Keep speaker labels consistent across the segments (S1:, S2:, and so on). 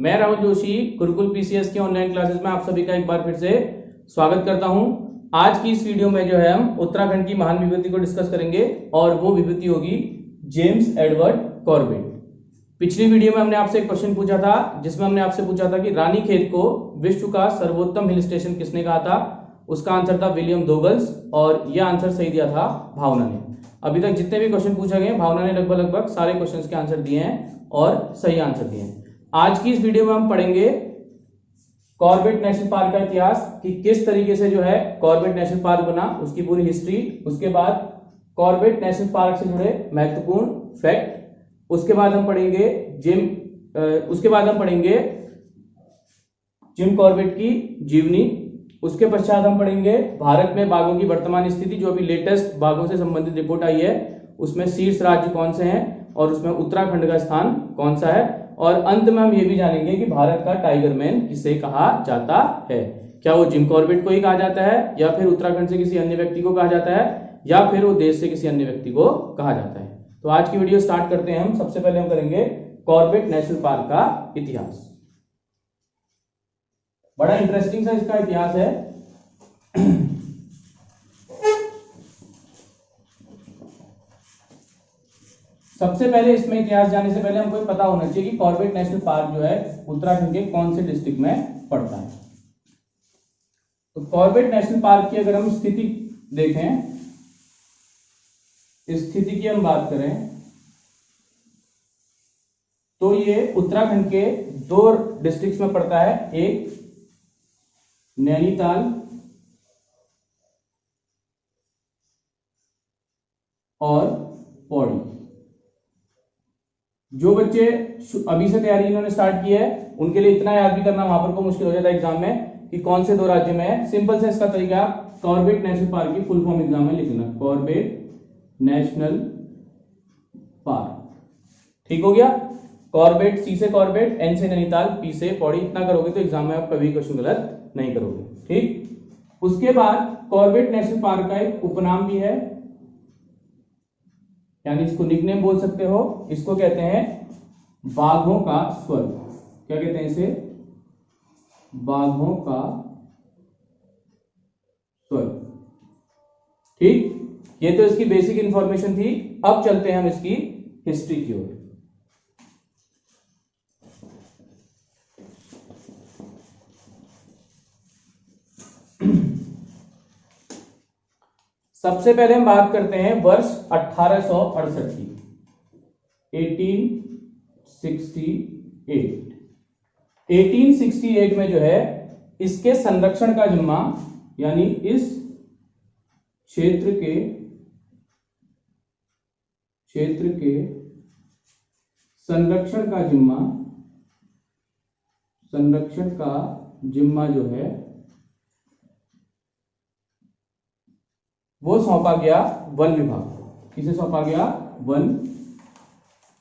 S1: मैं राहुल जोशी गुरुकुल पीसीएस के online classes में आप सभी का एक बार फिर से स्वागत करता हूं। आज की इस वीडियो में जो है हम उत्तराखंड की महान विभूति को डिस्कस करेंगे और वो विभूति होगी जेम्स एडवर्ड कॉर्बेट। पिछली वीडियो में हमने आपसे एक क्वेश्चन पूछा था जिसमें हमने आपसे पूछा था कि रानीखेत को विश्व का सर्वोत्तम हिल स्टेशन किसने कहा था। उसका आंसर था विलियम डोगल्स और यह आंसर सही दिया था भावना ने। अभी तक जितने भी क्वेश्चन पूछे गए भावना ने लगभग सारे क्वेश्चंस के आंसर दिए हैं और सही आंसर दिए हैं। आज की इस वीडियो में हम पढ़ेंगे कॉर्बेट नेशनल पार्क का इतिहास कि किस तरीके से जो है कॉर्बेट नेशनल पार्क बना, उसकी पूरी हिस्ट्री, उसके बाद कॉर्बेट नेशनल पार्क से जुड़े महत्वपूर्ण फैक्ट, उसके बाद हम पढ़ेंगे जिम कॉर्बेट की जीवनी, उसके पश्चात हम पढ़ेंगे भारत में बाघों की वर्तमान स्थिति, जो अभी लेटेस्ट बाघों से संबंधित रिपोर्ट आई है उसमें शीर्ष राज्य कौन से हैं और उसमें उत्तराखंड का स्थान कौन सा है, और अंत में हम ये भी जानेंगे कि भारत का टाइगर मैन किसे कहा जाता है। क्या वो जिम कॉर्बेट को ही कहा जाता है या फिर उत्तराखंड से किसी अन्य व्यक्ति को कहा जाता है या फिर वो देश से किसी अन्य व्यक्ति को कहा जाता है। तो आज की वीडियो स्टार्ट करते हैं हम। सबसे पहले हम करेंगे कॉर्बेट नेशनल पार्क का इतिहास। बड़ा इंटरेस्टिंग सा इसका इतिहास है। सबसे पहले इसमें इतिहास जाने से पहले हमको ये पता होना चाहिए कि कॉर्बेट नेशनल पार्क जो है उत्तराखंड के कौन से डिस्ट्रिक्ट में पड़ता है। तो कॉर्बेट नेशनल पार्क की अगर हम स्थिति देखें, स्थिति की हम बात करें तो ये उत्तराखंड के दो डिस्ट्रिक्ट्स में पड़ता है, एक नैनीताल और पौड़ी। जो बच्चे अभी से तैयारी इन्होंने स्टार्ट की है उनके लिए इतना याद भी करना वहां पर को मुश्किल हो जाता है एग्जाम में कि कौन से दो राज्य में है। सिंपल से इसका तरीका कॉर्बेट नेशनल पार्क की फुल फॉर्म एग्जाम में लिखना, कॉर्बेट नेशनल पार्क। ठीक हो गया। कॉर्बेट, सी से कॉर्बेट, एन से नैनीताल, पी से पौड़ी। इतना करोगे तो एग्जाम में आप कभी क्वेश्चन गलत नहीं करोगे। ठीक। उसके बाद कॉर्बेट नेशनल पार्क का एक उपनाम भी है, यानी इसको निकनेम बोल सकते हो। इसको कहते हैं बाघों का स्वर्ग। क्या कहते हैं इसे? बाघों का स्वर्ग। ठीक। ये तो इसकी बेसिक इंफॉर्मेशन थी। अब चलते हैं हम इसकी हिस्ट्री की ओर। सबसे पहले हम बात करते हैं वर्ष 1868 की, 1868 में जो है इसके संरक्षण का जिम्मा, यानी इस क्षेत्र के संरक्षण का जिम्मा जो है वो सौंपा गया वन विभाग को। किसे सौंपा गया? वन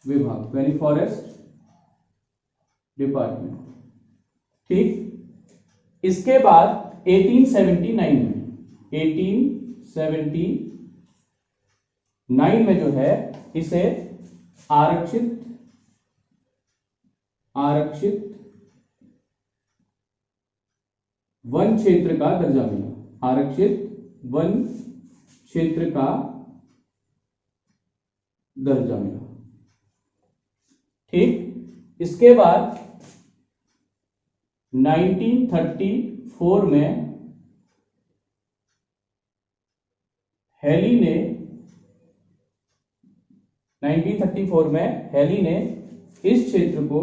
S1: विभाग, यानी फॉरेस्ट डिपार्टमेंट। ठीक। इसके बाद 1879 में जो है इसे आरक्षित वन क्षेत्र का दर्जा मिला। आरक्षित वन क्षेत्र का दर्जा मिला। ठीक। इसके बाद 1934 में हेली ने इस क्षेत्र को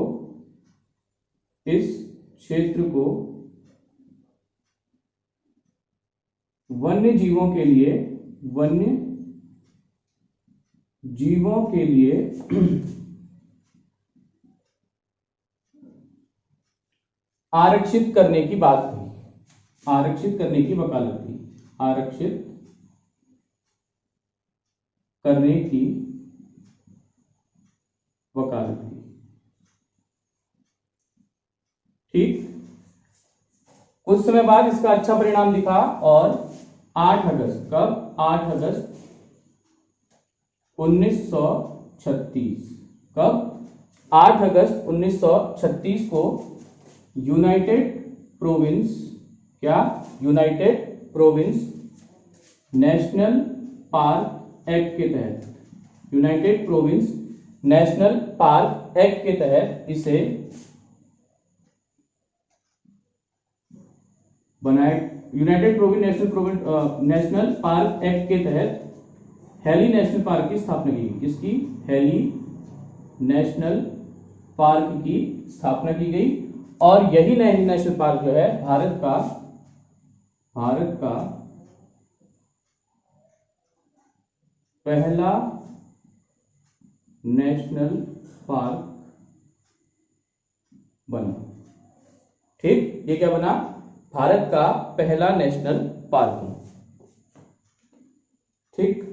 S1: वन्य जीवों के लिए आरक्षित करने की बात कही, आरक्षित करने की वकालत की, आरक्षित करने की वकालत की। ठीक। कुछ समय बाद इसका अच्छा परिणाम दिखा और 8 अगस्त, कब? 8 अगस्त 1936, कब? 8 अगस्त 1936 को यूनाइटेड प्रोविंस, क्या, United province national park act के तहत, United province national park act के तहत इसे बनाया। United province national park act के तहत हेली नेशनल पार्क की स्थापना की गई। किसकी? हेली नेशनल पार्क की स्थापना की गई। और यही हेली नेशनल पार्क जो है भारत का पहला नेशनल पार्क बना। ठीक, ये क्या बना? भारत का पहला नेशनल पार्क बना। ठीक,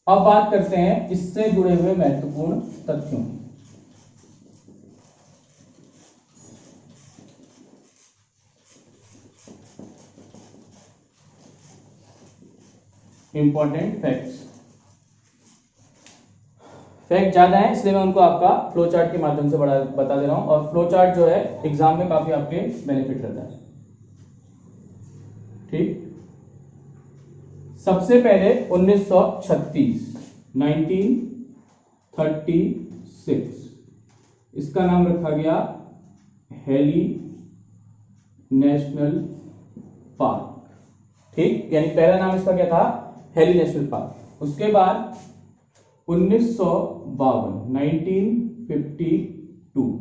S1: अब बात करते हैं इससे जुड़े हुए महत्वपूर्ण तथ्यों की। Important facts. फैक्ट ज्यादा है इसलिए मैं उनको आपका फ्लो चार्ट के माध्यम से बता दे रहा हूं। और फ्लो चार्ट जो है एग्जाम में काफी आपके बेनिफिट रहता है। ठीक, सबसे पहले 1936 इसका नाम रखा गया हेली नेशनल पार्क। ठीक, यानी पहला नाम इसका क्या था? Heli national park. उसके बाद 1952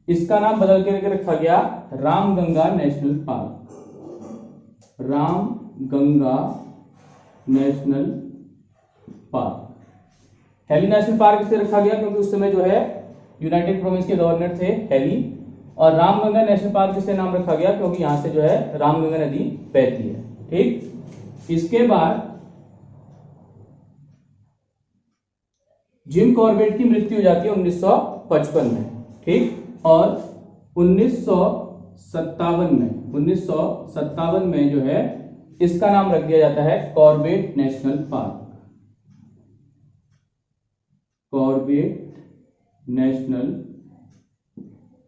S1: इसका नाम बदल के रखा गया Ramganga national park. Ramganga national park. Heli national park इसलिए रखा गया क्योंकि उस समय जो है यूनाइटेड प्रोविंस के गवर्नर थे हेली। और रामगंगा नेशनल पार्क इसलिए नाम रखा गया क्योंकि यहां से जो है रामगंगा नदी बहती है। ठीक, इसके बाद जिम कॉर्बेट की मृत्यु हो जाती है 1955 में। ठीक, और 1957 में जो है इसका नाम रख दिया जाता है Corbett national park. Corbett national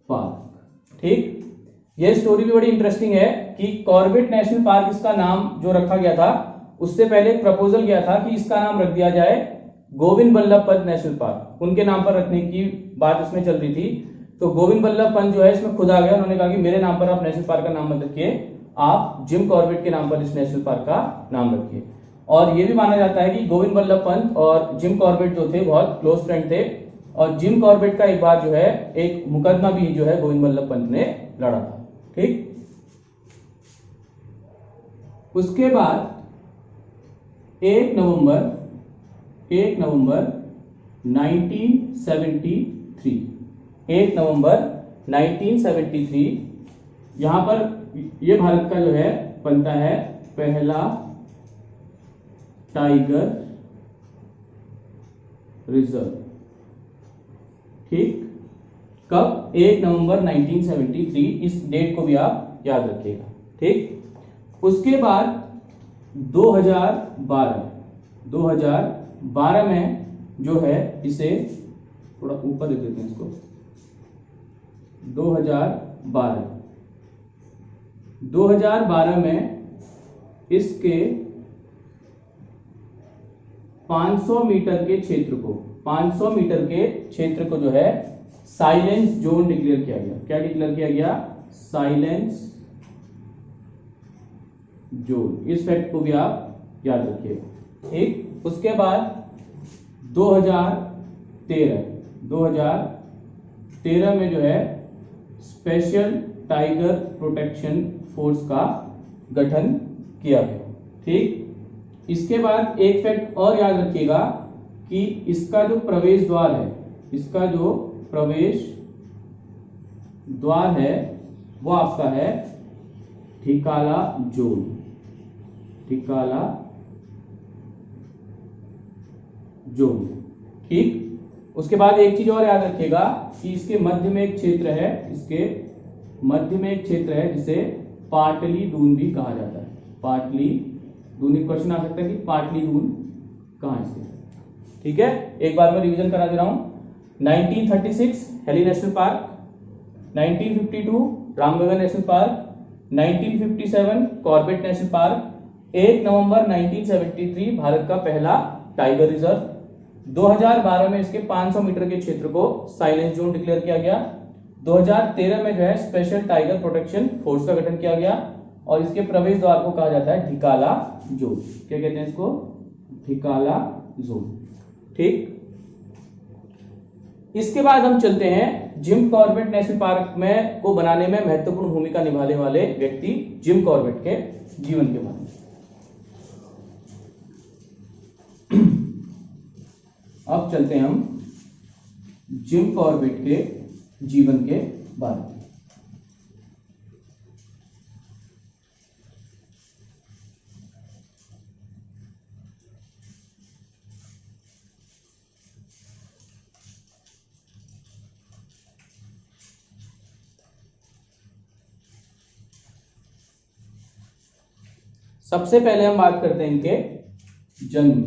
S1: park. ठीक, यह स्टोरी भी बड़ी इंटरेस्टिंग है कि कॉर्बेट नेशनल पार्क इसका नाम जो रखा गया था, उससे पहले एक प्रपोजल गया था कि इसका नाम रख दिया जाए गोविंद बल्लभ पंत नेशनल पार्क। उनके नाम पर रखने की बात इसमें चल रही थी। तो गोविंद बल्लभ पंत जो है इसमें खुद आ गया। उन्होंने कहा कि मेरे नाम पर आप नेशनल पार्क का नाम मत रखिए, आप जिम कॉर्बेट के नाम पर इस नेशनल पार्क का नाम रखिए। और यह भी माना जाता है कि गोविंद बल्लभ पंत और जिम कॉर्बेट जो थे बहुत क्लोज फ्रेंड थे। और जिम कॉर्बेट का एक बार जो है एक मुकदमा भी जो है गोविंद बल्लभ पंत ने लड़ा था। ठीक, उसके बाद 1 नवंबर 1973 यहां पर यह भारत का जो है बनता है पहला टाइगर रिजर्व। ठीक, कब? 1 नवंबर 1973। इस डेट को भी आप याद रखिएगा। ठीक, उसके बाद 2012 में जो है इसे थोड़ा ऊपर देख देते हैं इसको। 2012 में इसके 500 मीटर के क्षेत्र को जो है साइलेंस जोन डिक्लेयर किया गया। क्या डिक्लेयर किया गया? Silence zone. इस फैक्ट को भी आप याद रखिएगा। ठीक, उसके बाद 2013 में जो है स्पेशल टाइगर प्रोटेक्शन फोर्स का गठन किया गया। ठीक, इसके बाद एक फैक्ट और याद रखिएगा कि इसका जो प्रवेश द्वार है वो आपका है ठिकाला जोन। ढिकाला जोन। ठीक, उसके बाद एक चीज और याद रखिएगा कि इसके मध्य में एक क्षेत्र है, इसके मध्य में एक क्षेत्र है जिसे पाटली दून भी कहा जाता है। पाटली दून, एक क्वेश्चन आ सकता है कि पाटली दून कहाँ है। ठीक है, एक बार मैं रिवीजन करा दे रहा हूं। 1936 heli national park, 1952 Ramgarh national park, 1957 Corbett national park, 1 नवंबर 1973 भारत का पहला टाइगर रिजर्व, 2012 में इसके 500 मीटर के क्षेत्र को साइलेंस जोन डिक्लेयर किया गया, 2013 में जो है स्पेशल टाइगर प्रोटेक्शन फोर्स का गठन किया गया और इसके प्रवेश द्वार को कहा जाता है ढिकाला जोन। क्या कहते हैं इसको? ढिकाला जोन। ठीक, इसके बाद हम चलते हैं जिम कॉर्बेट नेशनल पार्क में को बनाने में महत्वपूर्ण भूमिका निभाने वाले व्यक्ति जिम कॉर्बेट के जीवन के बारे में। अब चलते हैं हम जिम कॉर्बेट के जीवन के बारे में। सबसे पहले हम बात करते हैं इनके जन्म।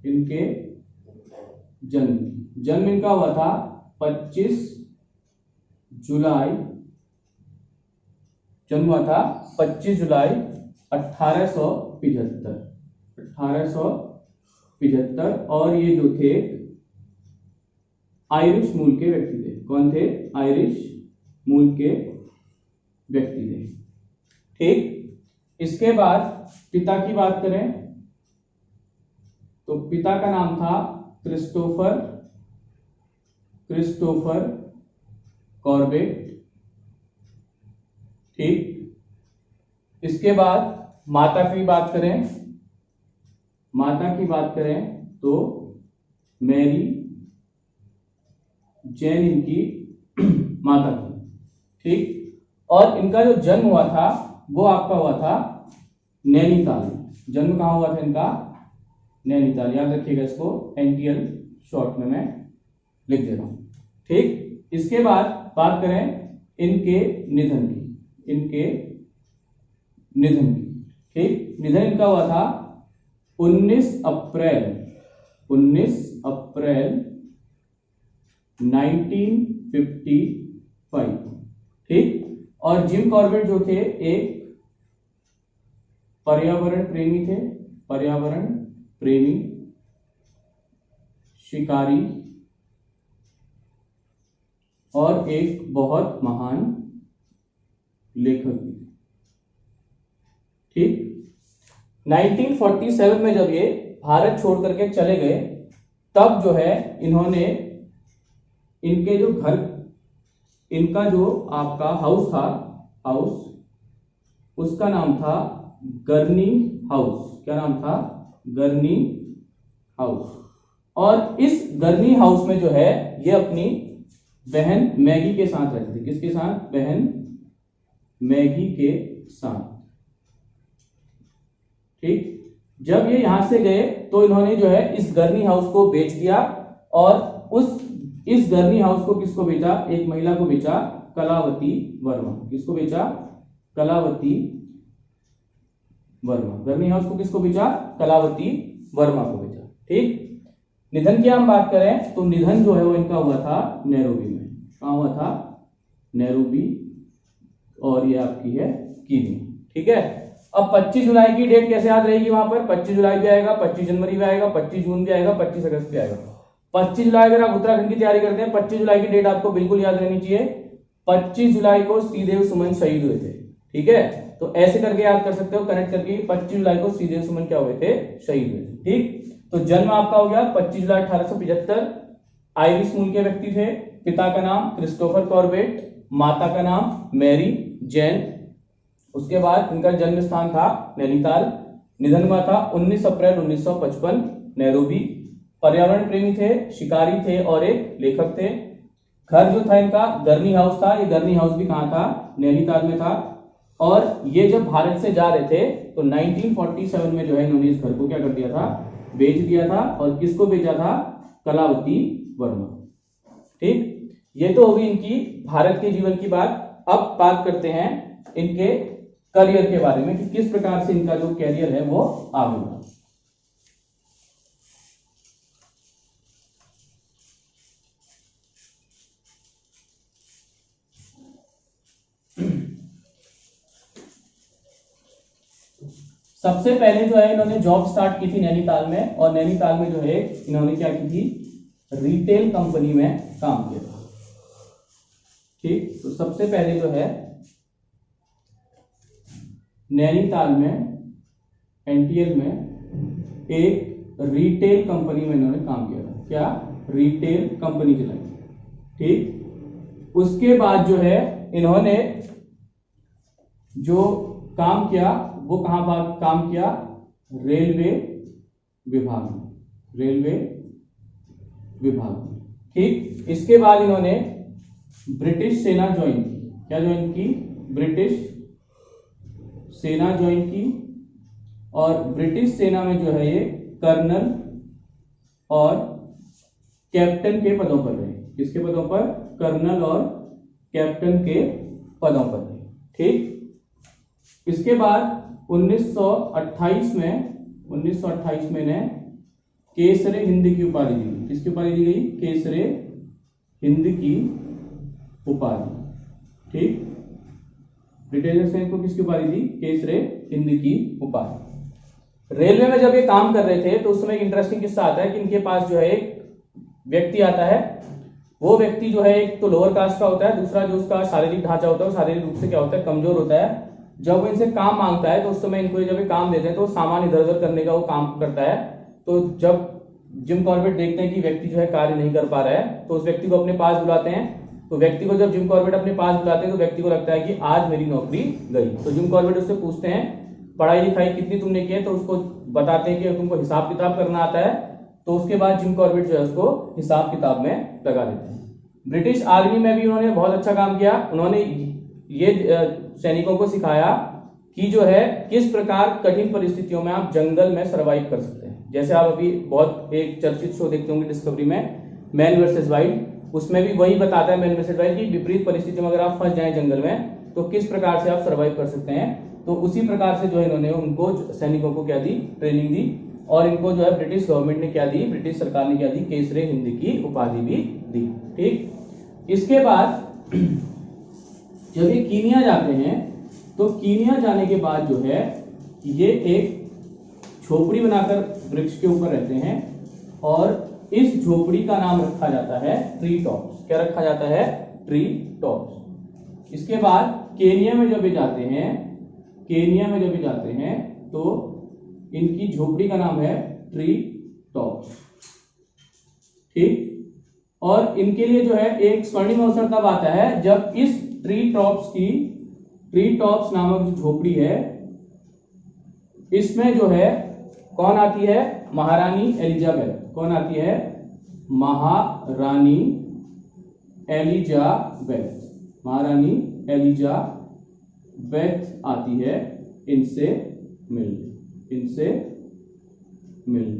S1: इनके जन्म इनका हुआ था 25 जुलाई, जन्म हुआ था 25 जुलाई 1875 और ये जो थे आयरिश मूल के व्यक्ति थे। कौन थे? आयरिश मूल के व्यक्ति थे। ठीक, इसके बाद पिता की बात करें तो पिता का नाम था क्रिस्टोफर कॉर्बेट। ठीक, इसके बाद माता की बात करें तो मैरी जैन इनकी माता थी। ठीक, और इनका जो जन्म हुआ था वो आपका हुआ था नैनीताल। जन्म कहां हुआ था इनका? नैनीताल। याद रखिएगा इसको, NTL शॉर्ट में मैं लिख दे रहा हूं। ठीक, इसके बाद बात करें इनके निधन की। ठीक, निधन इनका हुआ था 19 अप्रैल 1955। ठीक, और जिम कॉर्बेट जो थे एक पर्यावरण प्रेमी शिकारी और एक बहुत महान लेखक भी। ठीक, 1947 में जब ये भारत छोड़ करके चले गए तब जो है इन्होंने इनके जो घर, इनका जो आपका हाउस था, उसका नाम था गर्नी हाउस। क्या नाम था? गर्नी हाउस। और इस गर्नी हाउस में जो है ये अपनी बहन मैगी के साथ रहते थे। किसके साथ? बहन मैगी के साथ। ठीक, जब ये यहां से गए तो इन्होंने जो है इस गर्नी हाउस को बेच दिया और इस गर्नी हाउस को किसको बेचा? एक महिला को बेचा, कलावती वर्मा। किसको बेचा? कलावती वर्मा। गर्नी हाउस को किसको बेचा? कलावती वर्मा को बेचा। ठीक, निधन की हम बात करें तो निधन जो है वो इनका हुआ था नैरोबी में। कहां हुआ था? नैरोबी, और ये आपकी है कीनिया। ठीक है, अब 25 जुलाई की डेट कैसे याद रहेगी? वहां पर 25 जुलाई भी आएगा, 25 जनवरी भी आएगा, 25 जून भी आएगा, 25 अगस्त भी आएगा। 25 जुलाई अगर आप उत्तराखंड की तैयारी करते हैं, 25 जुलाई की डेट आपको बिल्कुल याद रहनी चाहिए। 25 जुलाई को श्रीदेव सुमन शहीद हुए थे। ठीक है, तो ऐसे करके याद कर सकते हो, कनेक्ट करके 25 जुलाई को श्रीदेव सुमन क्या हुए थे? शहीद हुए थे। ठीक, तो जन्म आपका हो गया 25 जुलाई 1875। आयरिश मूल के व्यक्ति थे। पिता का नाम क्रिस्टोफर कॉर्बेट, माता का नाम मैरी जैन। उसके बाद इनका जन्म स्थान था नैनीताल। निधन हुआ था 19 अप्रैल 1955 नैरोबी। पर्यावरण प्रेमी थे, शिकारी थे और एक लेखक थे। घर जो था इनका गर्नी हाउस था। ये गर्नी हाउस भी कहां था? नैनीताल में था। और ये जब भारत से जा रहे थे तो 1947 में जो है इन्होंने इस घर को क्या कर दिया था, बेच दिया था। और किसको बेचा था, कलावती वर्मा। ठीक, ये तो होगी इनकी भारत के जीवन की बात। अब बात करते हैं इनके करियर के बारे में कि किस प्रकार से इनका जो कैरियर है वो आगे बढ़ा। सबसे पहले जो है इन्होंने जॉब स्टार्ट की थी नैनीताल में, और नैनीताल में जो है इन्होंने क्या की थी, रिटेल कंपनी में काम किया था। ठीक, तो सबसे पहले जो है नैनीताल में एनटीएल में एक रिटेल कंपनी में इन्होंने काम किया था। क्या, रिटेल कंपनी चलाई। ठीक, उसके बाद जो है इन्होंने जो काम किया वो कहां पर काम किया, रेलवे विभाग में, रेलवे विभाग में। ठीक, इसके बाद इन्होंने ब्रिटिश सेना ज्वाइन की। क्या ज्वाइन की, ब्रिटिश सेना ज्वाइन की। और ब्रिटिश सेना में जो है ये कर्नल और कैप्टन के पदों पर रहे। किसके पदों पर, कर्नल और कैप्टन के पदों पर रहे। ठीक, इसके बाद 1928 में इन्हें केसरे हिंद की उपाधि दी गई। किसकी उपाधि दी गई, केसरे हिंद की उपाधि। ठीक, ब्रिटिशर्स ने इनको किसकी उपाधि दी, केसरे हिंद की उपाधि। रेलवे में जब ये काम कर रहे थे तो उस समय एक इंटरेस्टिंग किस्सा आता है कि इनके पास जो है एक व्यक्ति आता है। वो व्यक्ति जो है एक तो लोअर कास्ट का होता है, दूसरा जो उसका शारीरिक ढांचा होता है वो शारीरिक रूप से क्या होता है, कमजोर होता है। जब वो इनसे काम मांगता है तो उस समय इनको जब ये काम देते हैं तो सामान इधर उधर करने का वो काम करता है। तो जब जिम कॉर्बेट देखते हैं कि व्यक्ति जो है कार्य नहीं कर पा रहा है तो उस व्यक्ति को अपने पास बुलाते हैं। तो व्यक्ति को जब जिम कॉर्बेट अपने पास बुलाते हैं तो व्यक्ति को लगता है कि आज मेरी नौकरी गई। तो जिम कॉर्बेट उससे पूछते हैं पढ़ाई लिखाई कितनी तुमने की है, तो उसको बताते हैं कि तुमको हिसाब किताब करना आता है। तो उसके बाद जिम कॉर्बेट जो है उसको हिसाब किताब में लगा देते हैं। ब्रिटिश आर्मी में भी उन्होंने बहुत अच्छा काम किया। उन्होंने ये सैनिकों को सिखाया कि जो है किस प्रकार कठिन परिस्थितियों में आप जंगल में सरवाइव कर सकते हैं। जैसे आप अभी बहुत एक चर्चित शो देखते होंगे डिस्कवरी में, मैन वर्सेस वाइल्ड, उसमें भी वही बताता है मैन वर्सेस वाइल्ड की विपरीत परिस्थितियों में अगर आप फंस जाएं जंगल में तो किस प्रकार से आप सरवाइव कर सकते हैं। तो उसी प्रकार से जो है इन्होंने उनको सैनिकों को क्या दी, ट्रेनिंग दी। और इनको जो है ब्रिटिश गवर्नमेंट ने क्या दी, ब्रिटिश सरकार ने क्या दी, केसरे हिंद की उपाधि भी दी। ठीक, इसके बाद जब ये कीनिया जाते हैं तो कीनिया जाने के बाद जो है ये एक झोपड़ी बनाकर वृक्ष के ऊपर रहते हैं और इस झोपड़ी का नाम रखा जाता है ट्री टॉप्स। क्या रखा जाता है, ट्री टॉप्स। इसके बाद केनिया में जब ये जाते हैं, केनिया में जब ये जाते हैं तो इनकी झोपड़ी का नाम है ट्री टॉप्स। ठीक, और इनके लिए जो है एक स्वर्णिम अवसर तब आता है जब इस ट्री टॉप्स नामक जो झोपड़ी है इसमें जो है कौन आती है, महारानी एलिजाबेथ। कौन आती है, महारानी एलिजाबेथ। महारानी एलिजाबेथ आती है इनसे मिलने,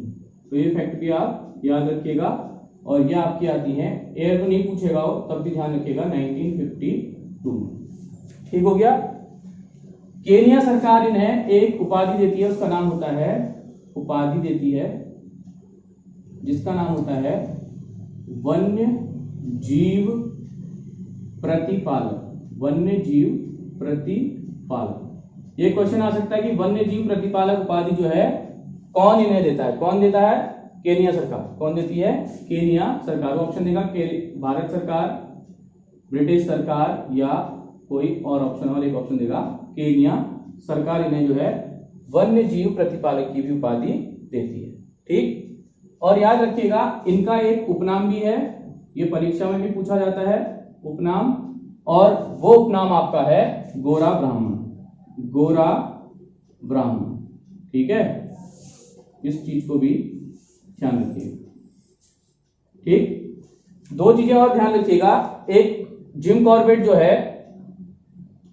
S1: तो ये फैक्ट भी आप याद रखिएगा। और ये आपकी आती है, एयर तो नहीं पूछेगा हो तब भी ध्यान रखिएगा, 1952। ठीक हो गया। केनिया सरकार इन्हें एक उपाधि देती है, उसका नाम होता है, उपाधि देती है जिसका नाम होता है वन्य जीव प्रतिपालक। वन्य जीव प्रतिपालक। ये क्वेश्चन आ सकता है कि वन्य जीव प्रतिपालक उपाधि जो है कौन इन्हें देता है, कौन देता है, केनिया सरकार। कौन देती है, केनिया सरकार। ऑप्शन देगा भारत सरकार, ब्रिटिश सरकार या कोई और ऑप्शन, और एक ऑप्शन देगा केनिया सरकार इन्हें जो है वन्य जीव प्रतिपालक की भी उपाधि देती है। ठीक, और याद रखिएगा इनका एक उपनाम भी है, ये परीक्षा में भी पूछा जाता है उपनाम, और वो उपनाम आपका है गोरा ब्राह्मण। गोरा ब्राह्मण। ठीक है, इस चीज को भी ध्यान रखिएगा। ठीक, दो चीजें और ध्यान रखिएगा। एक, जिम कॉर्बेट जो है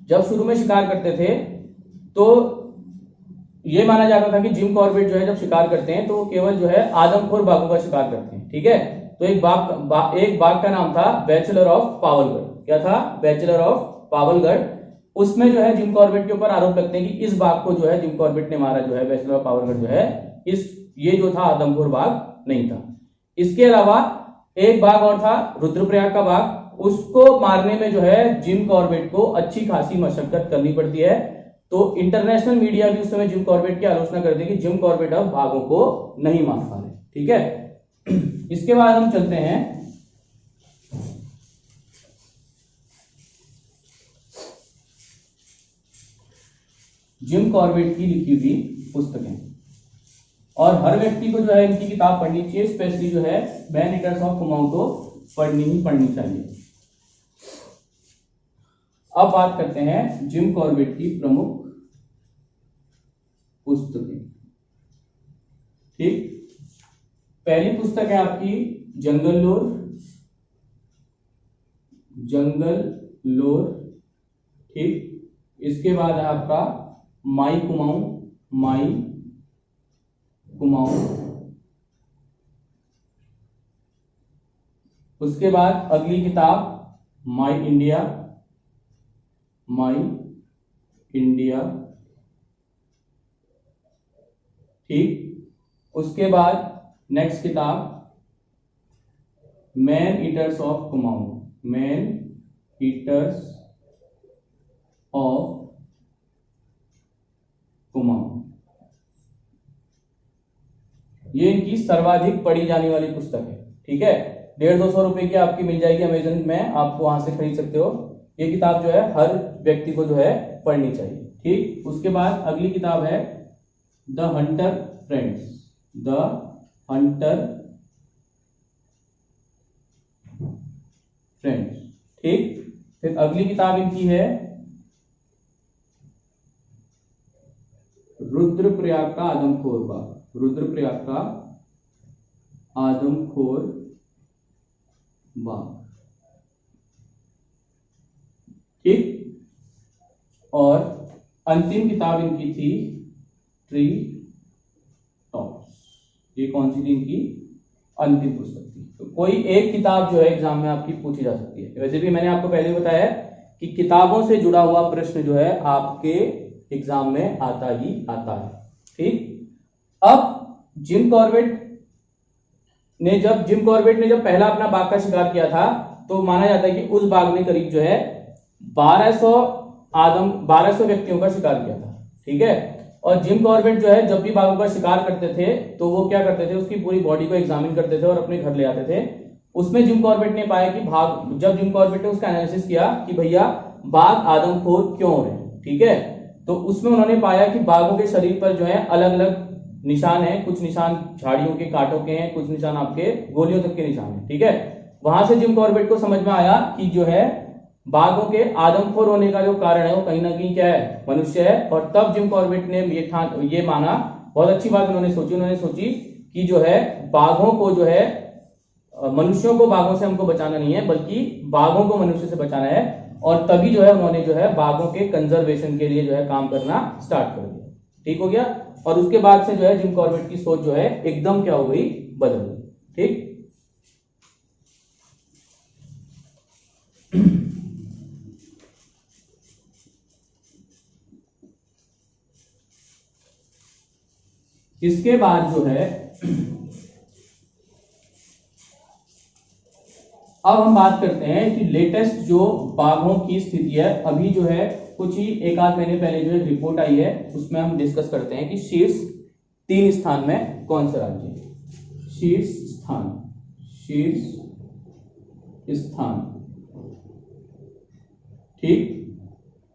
S1: जब शुरू में शिकार करते थे तो ये माना जाता था कि जिम कॉर्बेट जो है जब शिकार करते हैं तो वो केवल जो है आदमखोर बाघों का शिकार करते हैं। ठीक है, तो एक बाघ का नाम था बैचलर ऑफ पावलगढ़। क्या था? Bachelor of Pawalgarh. उसमें जो है जिम कॉर्बेट के ऊपर आरोप लगते हैं कि इस बाघ को जो है जिम कॉर्बेट ने मारा, जो है बैचलर ऑफ पावलगढ़ जो है ये जो था आदमखोर बाघ नहीं था। इसके अलावा एक बाघ और था रुद्रप्रयाग का बाघ, उसको मारने में जो है जिम कॉर्बेट को अच्छी खासी मशक्कत करनी पड़ती है। तो इंटरनेशनल मीडिया भी उस समय जिम कॉर्बेट की आलोचना करती है कि जिम कॉर्बेट अब बाघों को नहीं मार पा रहे। ठीक है, इसके बाद हम चलते हैं जिम कॉर्बेट की लिखी हुई पुस्तकें, और हर व्यक्ति को जो है इनकी किताब पढ़नी चाहिए, स्पेशली जो है मैन ईटर्स ऑफ कुमाऊं तो पढ़नी ही पढ़नी चाहिए। अब बात करते हैं जिम कॉर्बेट की प्रमुख पुस्तकें। ठीक, पहली पुस्तक है आपकी जंगल लोर। ठीक, इसके बाद है आपका माई कुमाऊं। उसके बाद अगली किताब माई इंडिया। ठीक, उसके बाद नेक्स्ट किताब मैन ईटर्स ऑफ कुमाऊं। ये इनकी सर्वाधिक पढ़ी जाने वाली पुस्तक है। ठीक है, 150-200 रुपए की आपकी मिल जाएगी अमेजन में, आप वहां से खरीद सकते हो। ये किताब जो है हर व्यक्ति को जो है पढ़नी चाहिए। ठीक, उसके बाद अगली किताब है द हंटर फ्रेंड्स। ठीक, फिर अगली किताब इनकी है रुद्रप्रयाग का आदमखोर बाघ। ठीक, और अंतिम किताब इनकी थी ट्री टॉप्स। ये कौन सी थी? इनकी अंतिम पुस्तक थी। तो कोई एक किताब जो है एग्जाम में आपकी पूछी जा सकती है। वैसे भी मैंने आपको पहले बताया कि किताबों से जुड़ा हुआ प्रश्न जो है आपके एग्जाम में आता ही आता है। ठीक, अब जिम कॉर्बेट ने जब पहला अपना बाघ का शिकार किया था तो माना जाता है कि उस बाघ ने करीब जो है 1200 व्यक्तियों का शिकार किया था। ठीक है, और जिम कॉर्बेट जो है जब भी बाघों का शिकार करते थे तो वो क्या करते थे, उसकी पूरी बॉडी को एग्जामिन करते थे और अपने घर ले आते थे। उसमें जिम कॉर्बेट ने पाया कि जब जिम कॉर्बेट ने उसका एनालिसिस किया कि भैया बाघ आदमखोर क्यों हो रहे हैं। ठीक है, तो उसमें उन्होंने पाया कि बाघों के शरीर पर जो है अलग अलग निशान है। कुछ निशान झाड़ियों के कांटों के हैं, कुछ निशान आपके गोलियों तक के निशान है। ठीक है, वहां से जिम कॉर्बेट को समझ में आया कि जो है बाघों के आदमखोर होने का जो कारण है वो कहीं ना कहीं क्या है, मनुष्य है। और तब जिम कॉर्बेट ने ये माना, बहुत अच्छी बात उन्होंने सोची कि जो है बाघों को जो है मनुष्यों को बाघों से हमको बचाना नहीं है, बल्कि बाघों को मनुष्य से बचाना है। और तभी जो है उन्होंने जो है बाघों के कंजर्वेशन के लिए जो है काम करना स्टार्ट कर दिया। ठीक हो गया, और उसके बाद से जो है जिम कॉर्बेट की सोच जो है एकदम क्या हो गई, बदल गई। ठीक, इसके बाद जो है अब हम बात करते हैं कि लेटेस्ट जो बाघों की स्थिति है। अभी जो है कुछ ही एक आध महीने पहले जो एक रिपोर्ट आई है, उसमें हम डिस्कस करते हैं कि शीर्ष 3 स्थान में कौन सा राज्य है। शीर्ष स्थान। ठीक,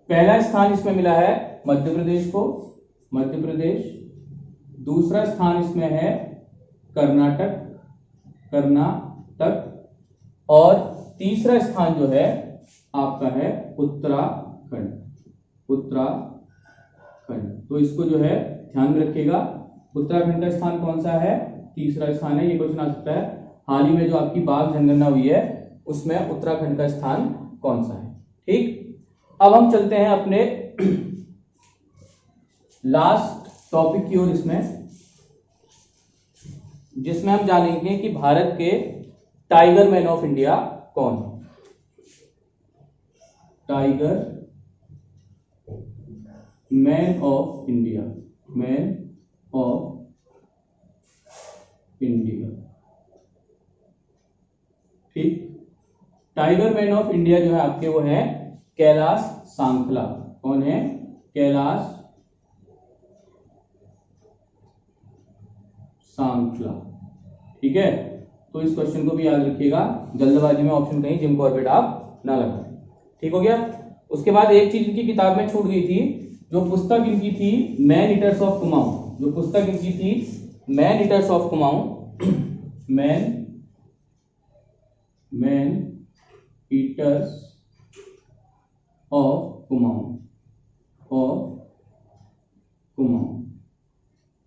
S1: पहला स्थान इसमें मिला है मध्य प्रदेश को, दूसरा स्थान इसमें है कर्नाटक, और तीसरा स्थान जो है आपका है उत्तराखंड। तो इसको जो है ध्यान में रखिएगा, उत्तराखंड का स्थान कौन सा है, तीसरा स्थान है। ये क्वेश्चन आ सकता है, हाल ही में जो आपकी बाघ जनगणना हुई है उसमें उत्तराखंड का स्थान कौन सा है। ठीक, अब हम चलते हैं अपने लास्ट टॉपिक की ओर, जिसमें हम जानेंगे कि भारत के टाइगर मैन ऑफ इंडिया कौन है। Tiger man of India, man of India, ठीक। टाइगर मैन ऑफ इंडिया जो है आपके वो है कैलाश सांखला। कौन है? कैलाश सांखला, ठीक है। तो इस क्वेश्चन को भी याद रखिएगा, जल्दबाजी में ऑप्शन कहीं जिम कॉर्बेट आप ना लगाएं, ठीक हो गया। उसके बाद एक चीज इनकी किताब में छूट गई थी, जो पुस्तक इनकी थी मैन ईटर्स ऑफ कुमाऊं, जो पुस्तक इनकी थी man eaters of Kumaon, man eaters of Kumaon,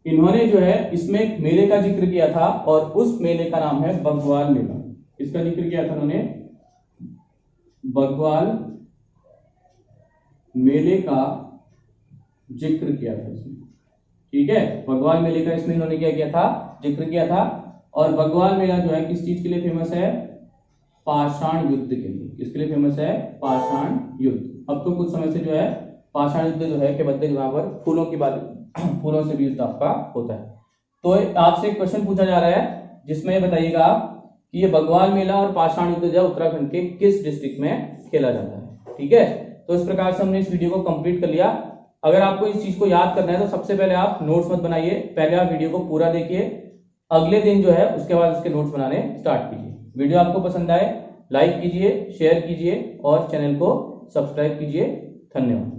S1: इन्होंने जो है इसमें एक मेले का जिक्र किया था और उस मेले का नाम है बग्वाल मेला। इसका जिक्र किया था उन्होंने, बग्वाल मेले का जिक्र किया था इसमें, ठीक है। बग्वाल मेले का इसमें इन्होंने क्या किया था? जिक्र किया था। और बग्वाल मेला जो है किस चीज के लिए फेमस है? पाषाण युद्ध के लिए। किसके लिए फेमस है? पाषाण युद्ध। अब तो कुछ समय से जो है पाषाण युद्ध जो है के बदले वहां पर फूलों की बात, फूलों से भी युद्ध आपका होता है। तो आपसे एक क्वेश्चन पूछा जा रहा है जिसमें बताइएगा कि ये बग्वाल मेला और पाषाण युद्ध जो है उत्तराखंड के किस डिस्ट्रिक्ट में खेला जाता है, ठीक है। तो इस प्रकार से हमने इस वीडियो को कंप्लीट कर लिया। अगर आपको इस चीज को याद करना है तो सबसे पहले आप नोट्स मत बनाइए, पहले आप वीडियो को पूरा देखिए, अगले दिन जो है उसके बाद उसके नोट्स बनाने स्टार्ट कीजिए। वीडियो आपको पसंद आए लाइक कीजिए, शेयर कीजिए और चैनल को सब्सक्राइब कीजिए। धन्यवाद।